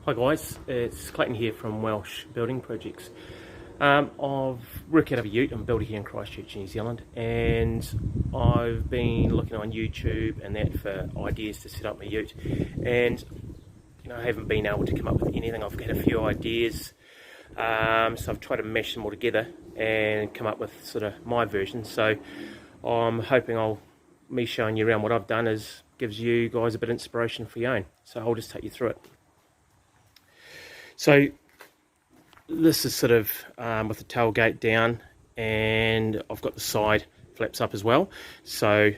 Hi guys, it's Clayton here from Welsh Building Projects. I've worked out of a ute. I'm a builder here in Christchurch, New Zealand, and I've been looking on YouTube and that for ideas to set up my ute, and I haven't been able to come up with anything. I've had a few ideas, so I've tried to mash them all together and come up with sort of my version. So I'm hoping me showing you around what I've done gives you guys a bit of inspiration for your own. So I'll just take you through it. So this is sort of with the tailgate down, and I've got the side flaps up as well. So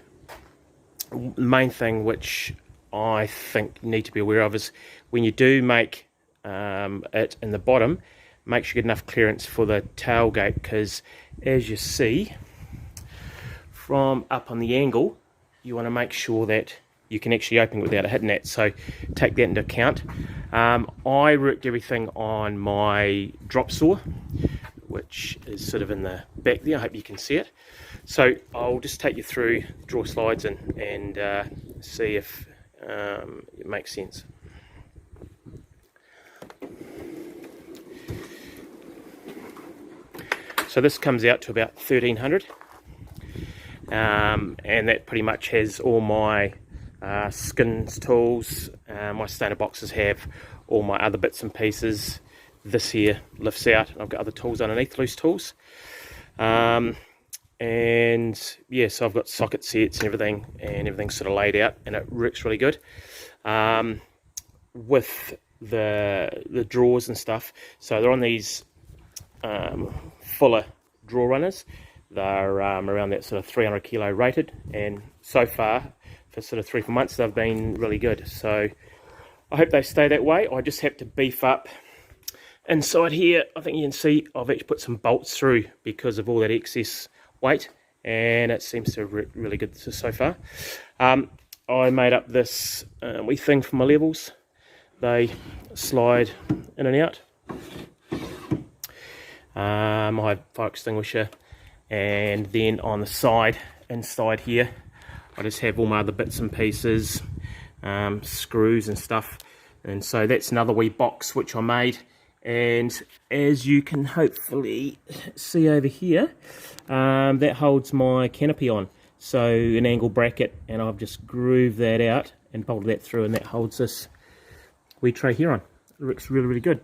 the main thing which I think you need to be aware of is when you do make it in the bottom, make sure you get enough clearance for the tailgate, because as you see from up on the angle, you want to make sure that you can actually open it without it hitting that, so take that into account. I worked everything on my drop saw, which is sort of in the back there. I hope you can see it. So I'll just take you through the draw slides and see if it makes sense. So this comes out to about 1300, and that pretty much has all my skins tools. My standard boxes have all my other bits and pieces. This here lifts out, and I've got other tools underneath, loose tools. And yeah, so I've got socket sets and everything's sort of laid out, and it works really good. With the drawers and stuff, so they're on these fuller draw runners. They're around that sort of 300 kilo rated, and so far for sort of 3-4 months they've been really good. So I hope they stay that way. I just have to beef up inside here. I think you can see I've actually put some bolts through because of all that excess weight, and it seems to work really good so far. I made up this wee thing for my levels. They slide in and out. My fire extinguisher, and then on the side inside here I just have all my other bits and pieces, screws and stuff. And so that's another wee box which I made, and as you can hopefully see over here, that holds my canopy on, so an angle bracket, and I've just grooved that out and bolted that through, and that holds this wee tray here on. It looks really good.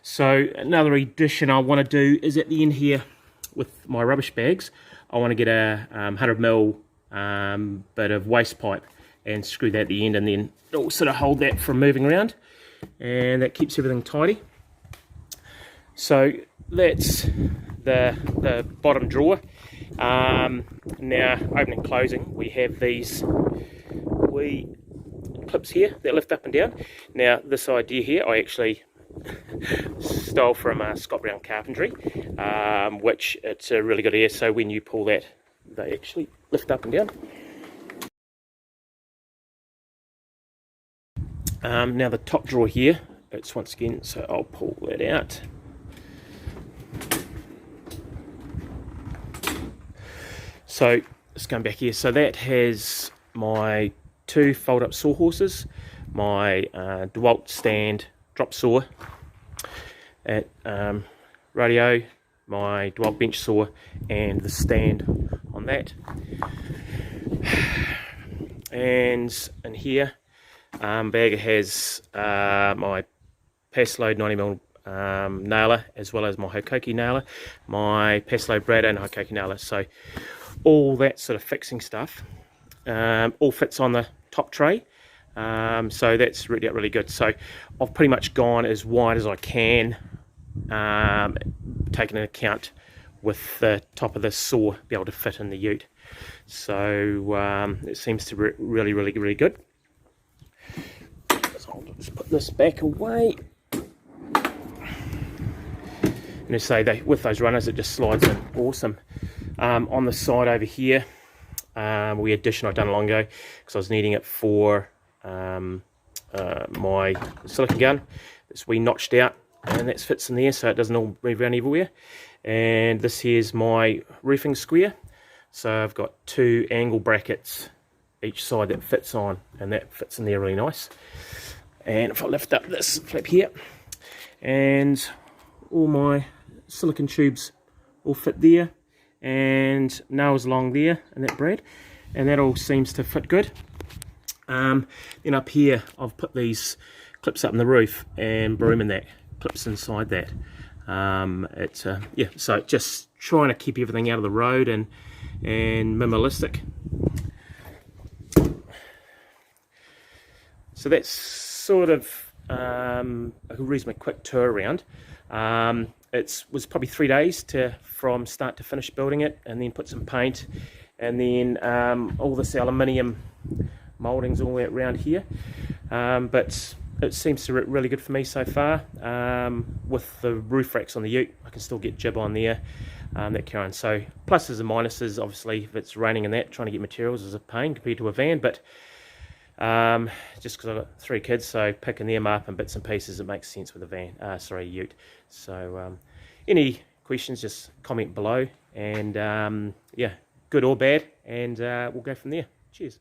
So another addition I want to do is at the end here with my rubbish bags, I want to get a 100mm bit of waste pipe and screw that at the end, and then it'll sort of hold that from moving around, and that keeps everything tidy. So that's the bottom drawer. Now opening and closing, we have these wee clips here that lift up and down. Now this idea here I actually stole from Scott Brown Carpentry, which it's a really good idea. So when you pull that, they actually lift up and down. Now the top drawer here, it's once again, so I'll pull that out. So let's come back here. So that has my 2 fold-up sawhorses, my DeWalt stand drop saw at radio, my DeWalt bench saw, and the stand on that. And in here, bag has my Paslode 90mm nailer, as well as my Hokkoki nailer, my Paslode Brad and Hokkoki nailer. So all that sort of fixing stuff all fits on the top tray. So that's really good. So I've pretty much gone as wide as I can, taking into account with the top of the saw be able to fit in the ute. So it seems to work really good. So I'll just put this back away. And as I say, with those runners, it just slides in awesome. On the side over here, we addition I've done long ago because I was needing it for my silicone gun. This we notched out, and that fits in there so it doesn't all move around everywhere. And this here's my roofing square, so I've got 2 angle brackets each side that fits on, and that fits in there really nice. And if I lift up this flap here, and all my silicon tubes all fit there, and nails along there in that brad, and that all seems to fit good. Then up here I've put these clips up in the roof and broom in that, clips inside that. Yeah, so just trying to keep everything out of the road and minimalistic. So that's sort of a reasonably quick tour around. It was probably 3 days from start to finish building it, and then put some paint, and then all this aluminium mouldings all around here. But it seems to work really good for me so far. With the roof racks on the ute, I can still get jib on there, that carry on. So pluses and minuses, obviously if it's raining and that, trying to get materials is a pain compared to a van, but just because I've got 3 kids, so picking them up in bits and pieces, it makes sense with a van, ute. So any questions, just comment below, and yeah, good or bad, and we'll go from there. Cheers.